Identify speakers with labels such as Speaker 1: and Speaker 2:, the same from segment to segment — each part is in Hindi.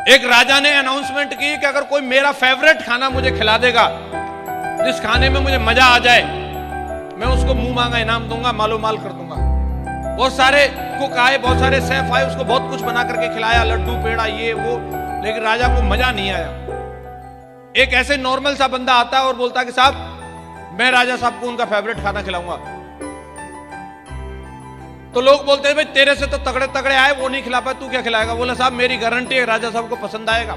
Speaker 1: एक राजा ने अनाउंसमेंट की कि अगर कोई मेरा फेवरेट खाना मुझे खिला देगा, जिस खाने में मुझे मजा आ जाए, मैं उसको मुंह मांगा इनाम दूंगा, मालो माल कर दूंगा। बहुत सारे कुक आए, बहुत सारे शेफ आए, उसको बहुत कुछ बना करके खिलाया, लड्डू पेड़ा ये वो, लेकिन राजा को मजा नहीं आया। एक ऐसे नॉर्मल सा बंदा आता है और बोलता कि साहब मैं राजा साहब को उनका फेवरेट खाना खिलाऊंगा। तो लोग बोलते हैं भाई तेरे से तो तगड़े तगड़े आए, वो नहीं खिला पाए, तू क्या खिलाएगा? बोला साहब मेरी गारंटी है राजा साहब को पसंद आएगा।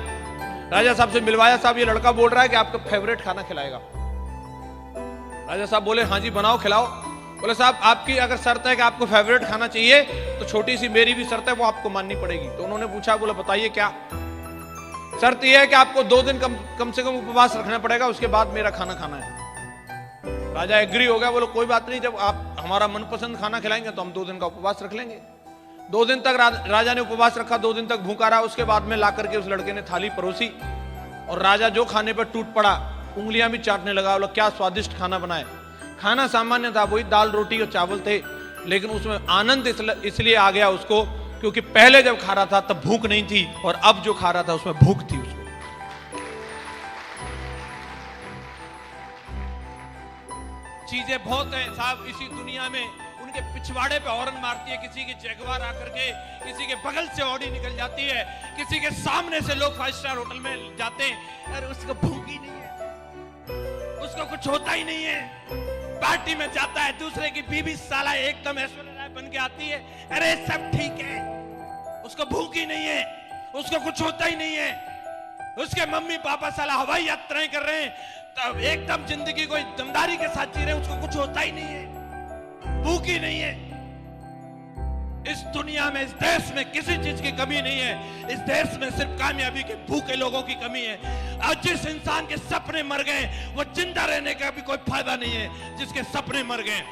Speaker 1: राजा साहब से मिलवाया, साहब ये लड़का बोल रहा है कि आपका फेवरेट खाना खिलाएगा। राजा साहब बोले हाँ जी बनाओ खिलाओ। बोले साहब आपकी अगर शर्त है कि आपको फेवरेट खाना चाहिए तो छोटी सी मेरी भी शर्त है, वो आपको माननी पड़ेगी। तो उन्होंने पूछा, बोला बताइए क्या शर्त? यह है कि आपको 2 दिन कम से कम उपवास रखना पड़ेगा, उसके बाद मेरा खाना खाना है। राजा एग्री हो गया, बोलो कोई बात नहीं, जब आप हमारा मनपसंद खाना खिलाएंगे तो हम 2 दिन का उपवास रख लेंगे। 2 दिन तक राजा ने उपवास रखा, 2 दिन तक भूखा रहा। उसके बाद में ला करके उस लड़के ने थाली परोसी और राजा जो खाने पर टूट पड़ा, उंगलियां भी चाटने लगा। बोला क्या स्वादिष्ट खाना बनाए। खाना सामान्य था, वही दाल रोटी और चावल थे, लेकिन उसमें आनंद इसलिए आ गया उसको क्योंकि पहले जब खा रहा था तब भूख नहीं थी और अब जो खा रहा था उसमें भूख थी उसको। चीजें बहुत हैं साहब इसी दुनिया में, उनके पिछवाड़े पे हॉर्न मारती है, किसी की जगवार आकर के, किसी के बगल से ऑडी निकल जाती है, किसी के सामने से लोग 5 स्टार होटल में जाते हैं, अरे उसको भूख ही नहीं है, उसको कुछ होता ही नहीं है। पार्टी में जाता है, दूसरे की बीबी साला एकदम ऐश्वर्या राय बन के आती है, अरे सब ठीक है, उसको भूख ही नहीं है, उसको कुछ होता ही नहीं है। उसके मम्मी पापा साला हवाई यात्राएं कर रहे हैं, तब एकदम जिंदगी को दमदारी के साथ जी रहे हैं, उसको कुछ होता ही नहीं है, भूख ही नहीं है। इस दुनिया में, इस देश में किसी चीज की कमी नहीं है। इस देश में सिर्फ कामयाबी के भूखे लोगों की कमी है। और जिस इंसान के सपने मर गए, वो जिंदा रहने का भी कोई फायदा नहीं है, जिसके सपने मर गए।